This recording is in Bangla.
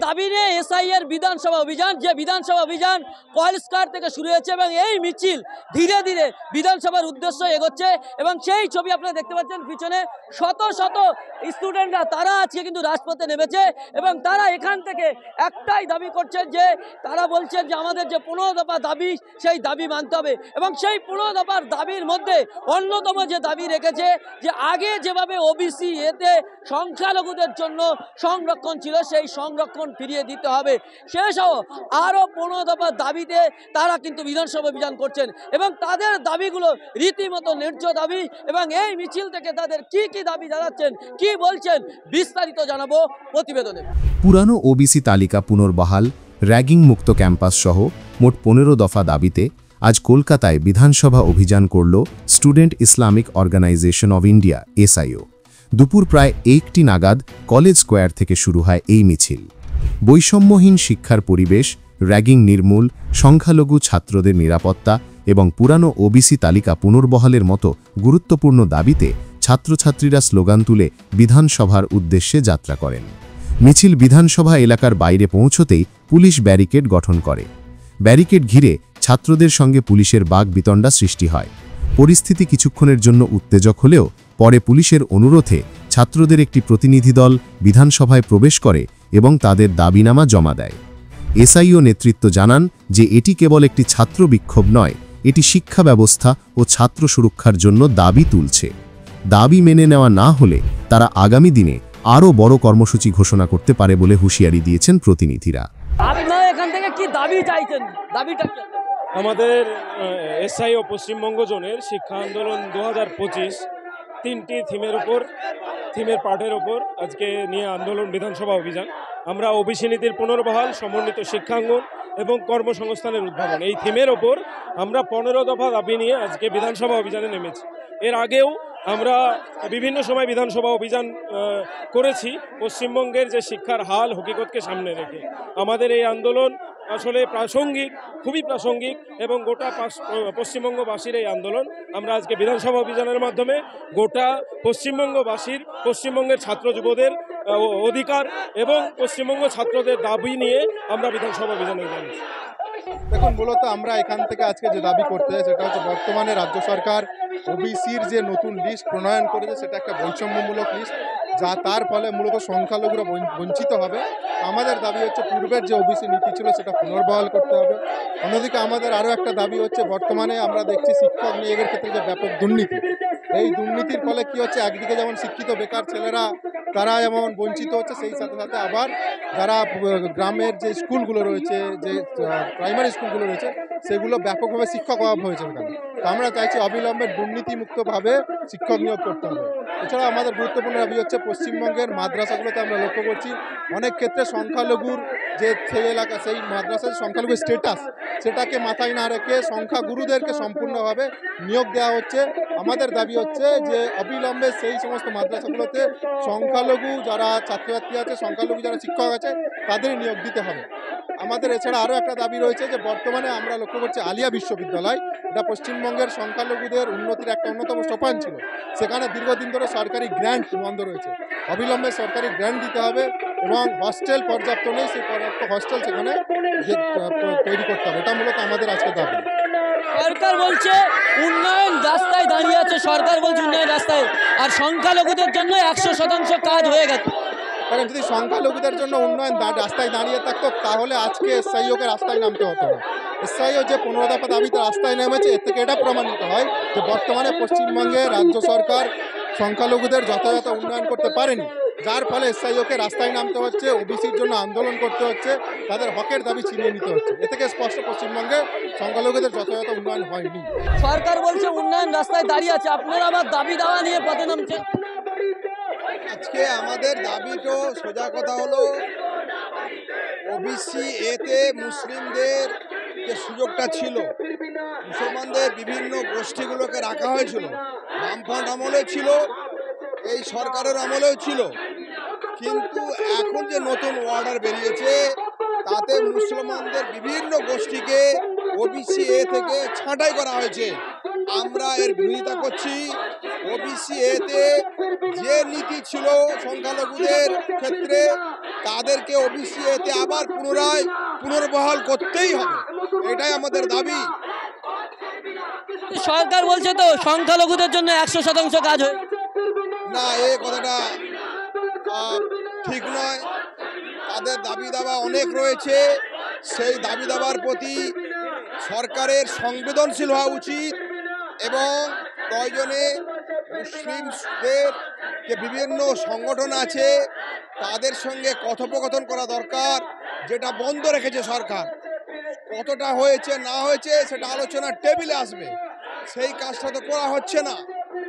দাবি নিয়ে এসআই এর বিধানসভা অভিযান, যে বিধানসভা অভিযান কয়েলস্কার থেকে শুরু হয়েছে এবং এই মিছিল ধীরে ধীরে বিধানসভার উদ্দেশ্যে এগোচ্ছে। এবং সেই ছবি আপনারা দেখতে পাচ্ছেন পিছনে, শত শত স্টুডেন্টরা তারা আজকে কিন্তু রাজপথে নেমেছে এবং তারা এখান থেকে একটাই দাবি করছেন, যে তারা বলছেন যে আমাদের যে 15 দফা দাবি সেই দাবি মানতে হবে। এবং সেই 15 দফার দাবির মধ্যে অন্যতম যে দাবি রেখেছে, যে আগে যেভাবে ওবিসি এতে সংখ্যালঘুদের জন্য সংরক্ষণ ছিল সেই সংরক্ষণ ফিরিয়ে দিতে হবে, সেসহ আরও 15 দফার দাবিতে তারা কিন্তু বিধানসভা অভিযান করছেন এবং তাদের দাবিগুলো রীতিমতো ন্যায্য দাবি। এবং এই মিছিল থেকে তাদের কি কি দাবি জানাচ্ছেন, কি বলছেন, বিস্তারিত জানাবো প্রতিবেদনে। পুরানো ওবিসি তালিকা পুনর্বহাল, র্যাগিং মুক্ত ক্যাম্পাস সহ মোট 15 দফা দাবিতে আজ কলকাতায় বিধানসভা অভিযান করল student Islamic organisation of India SIO. দুপুর প্রায় 1টি নাগাদ কলেজ স্কোয়ার থেকে শুরু হয় এই মিছিল। বৈষম্যহীন শিক্ষার পরিবেশ, র্যাগিং নির্মূল, সংখ্যালঘু ছাত্রদের নিরাপত্তা এবং পুরানো ওবিসি তালিকা পুনর্বহালের মতো গুরুত্বপূর্ণ দাবিতে ছাত্রছাত্রীরা স্লোগান তুলে বিধানসভার উদ্দেশ্যে যাত্রা করেন। মিছিল বিধানসভা এলাকার বাইরে পৌঁছতেই পুলিশ ব্যারিকেড গঠন করে। ব্যারিকেড ঘিরে ছাত্রদের সঙ্গে পুলিশের বাকবিতণ্ডা সৃষ্টি হয়। পরিস্থিতি কিছুক্ষণের জন্য উত্তেজক হলেও পরে পুলিশের অনুরোধে ছাত্রদের একটি প্রতিনিধি দল বিধানসভায় প্রবেশ করে এবং তাদের দাবিনামা জমা দেয়। এসআইও নেতৃত্ব জানান যে এটি কেবল একটি ছাত্র বিক্ষোভ নয়, এটি শিক্ষা ব্যবস্থা ও ছাত্র সুরক্ষার জন্য দাবি তুলছে। দাবি মেনে নেওয়া না হলে তারা আগামী দিনে আরও বড় কর্মসূচি ঘোষণা করতে পারে বলে হুঁশিয়ারি দিয়েছেন প্রতিনিধিরা। আপনারা এখান থেকে কি দাবি চাইছেন? দাবিটা কি? আমাদের এসআইও পশ্চিমবঙ্গ জোনের শিক্ষা আন্দোলন 2025 3টি থিমের পাঠের ওপর আজকে নিয়ে আন্দোলন বিধানসভা অভিযান। আমরা ওবিসি নীতির পুনর্বহাল, সমন্বিত শিক্ষাঙ্গন এবং কর্মসংস্থানের উদ্ভাবন, এই থিমের ওপর আমরা 15 দফা দাবি নিয়ে আজকে বিধানসভা অভিযানে নেমেছি। এর আগেও আমরা বিভিন্ন সময় বিধানসভা অভিযান করেছি পশ্চিমবঙ্গের যে শিক্ষার হাল হকিকতকে সামনে রেখে। আমাদের এই আন্দোলন আসলে প্রাসঙ্গিক, খুবই প্রাসঙ্গিক এবং গোটা পশ্চিমবঙ্গবাসীর এই আন্দোলন। আমরা আজকে বিধানসভা অভিযানের মাধ্যমে গোটা পশ্চিমবঙ্গের ছাত্র যুবদের অধিকার এবং পশ্চিমবঙ্গ ছাত্রদের দাবি নিয়ে আমরা বিধানসভা অভিযানে যাচ্ছি। দেখুন, মূলত আমরা এখান থেকে আজকে যে দাবি করতে চাই সেটা হচ্ছে বর্তমানে রাজ্য সরকার ওবিসির যে নতুন লিস্ট প্রণয়ন করেছে সেটা একটা বৈষম্যমূলক লিস্ট, যা তার ফলে মূলত সংখ্যালঘুরা বঞ্চিত হবে। আমাদের দাবি হচ্ছে পূর্বের যে ওবিসি নীতি ছিল সেটা পুনর্বহাল করতে হবে। অন্যদিকে আমাদের আরও একটা দাবি হচ্ছে, বর্তমানে আমরা দেখছি শিক্ষক নিয়োগের ক্ষেত্রে যে ব্যাপক দুর্নীতি, এই দুর্নীতির ফলে কি হচ্ছে, একদিকে যেমন শিক্ষিত বেকার ছেলেরা তারা যেমন বঞ্চিত হচ্ছে, সেই সাথে সাথে আবার যারা গ্রামের যে স্কুলগুলো রয়েছে, যে প্রাইমারি স্কুলগুলো রয়েছে, সেগুলো ব্যাপকভাবে শিক্ষক অভাব হয়েছে এখানে। তো আমরা চাইছি অবিলম্বে দুর্নীতিমুক্তভাবে শিক্ষক নিয়োগ করতে হবে। এছাড়া আমাদের গুরুত্বপূর্ণ দাবি হচ্ছে, পশ্চিমবঙ্গের মাদ্রাসাগুলোতে আমরা লক্ষ্য করছি অনেক ক্ষেত্রে সংখ্যালঘুর যে সেই এলাকা, সেই মাদ্রাসার সংখ্যালঘু স্ট্যাটাস, সেটাকে মাথায় না রেখে সংখ্যাগুরুদেরকে সম্পূর্ণভাবে নিয়োগ দেওয়া হচ্ছে। আমাদের দাবি হচ্ছে যে অবিলম্বে সেই সমস্ত মাদ্রাসাগুলোতে সংখ্যালঘু যারা ছাত্রছাত্রী আছে, সংখ্যালঘু যারা শিক্ষক আছে, তাদের নিয়োগ দিতে হবে। আমাদের এছাড়া আরও একটা দাবি রয়েছে যে বর্তমানে আমরা লক্ষ্য করছি আলিয়া বিশ্ববিদ্যালয়, এটা পশ্চিমবঙ্গের সংখ্যালঘুদের উন্নতির একটা অন্যতম সোপান ছিল, সেখানে দীর্ঘদিন ধরে সরকারি গ্র্যান্ট বন্ধ রয়েছে। অবিলম্বে সরকারি গ্র্যান্ট দিতে হবে এবং হস্টেল পর্যাপ্ত নেই, সেই পর্যাপ্ত হস্টেল সেখানে তৈরি করতে হবে। এটা মূলত আমাদের আজকে দাবি। সরকার বলছে উন্নয়ন রাস্তায় দাঁড়িয়ে আছে, সরকার বলছে উন্নয়ন রাস্তায়, আর সংখ্যালঘুদের জন্য 100% কাজ হয়ে গেছে। কারণ যদি সংখ্যালঘুদের জন্য উন্নয়ন রাস্তায় দাঁড়িয়ে থাকতো তাহলে আজকে এসআইওকে রাস্তায় নামতে হতো না। এসআইও যে 15 দফা দাবিতে রাস্তায় নেমেছে, এর থেকে এটা প্রমাণিত হয় যে বর্তমানে পশ্চিমবঙ্গে রাজ্য সরকার সংখ্যালঘুদের যথাযথ উন্নয়ন করতে পারেনি, যার ফলে এসআইওকে রাস্তায় নামতে হচ্ছে, ওবিসির জন্য আন্দোলন করতে হচ্ছে, তাদের হকের দাবি ছিনিয়ে নিতে হচ্ছে। এ থেকে স্পষ্ট পশ্চিমবঙ্গে সংখ্যালঘুদের যথাযথ উন্নয়ন হয়নি। সরকার বলছে উন্নয়ন রাস্তায় দাঁড়িয়ে আছে, আপনারা আবার দাবি দাওয়া নিয়ে পথে নামছেন। আজকে আমাদের দাবি তো সোজা কথা হলো, ওবিসি এতে মুসলিমদের যে সুযোগটা ছিল, মুসলমানদের বিভিন্ন গোষ্ঠীগুলোকে রাখা হয়েছিল, বামফ্রন্ট আমলেও ছিল, এই সরকারের আমলেও ছিল, কিন্তু এখন যে নতুন অর্ডার বেরিয়েছে তাতে মুসলমানদের বিভিন্ন গোষ্ঠীকে ওবিসি এ থেকে ছাঁটাই করা হয়েছে। আমরা এর বিরোধিতা করছি। ওবিসি এতে যে নীতি ছিল সংখ্যালঘুদের ক্ষেত্রে, তাদেরকে ওবিসি এতে আবার পুনর্বহাল করতেই হবে, এটাই আমাদের দাবি। সরকার বলছে তো সংখ্যালঘুদের জন্য 100% কাজ হয়। না, এই কথাটা ঠিক নয়। তাদের দাবি দাবা অনেক রয়েছে, সেই দাবি দাবার প্রতি সরকারের সংবেদনশীল হওয়া উচিত এবং প্রয়োজনে মুসলিমদের যে বিভিন্ন সংগঠন আছে তাদের সঙ্গে কথোপকথন করা দরকার, যেটা বন্ধ রেখেছে সরকার। কতটা হয়েছে না হয়েছে সেটা আলোচনার টেবিলে আসবে, সেই কাজটা তো করা হচ্ছে না।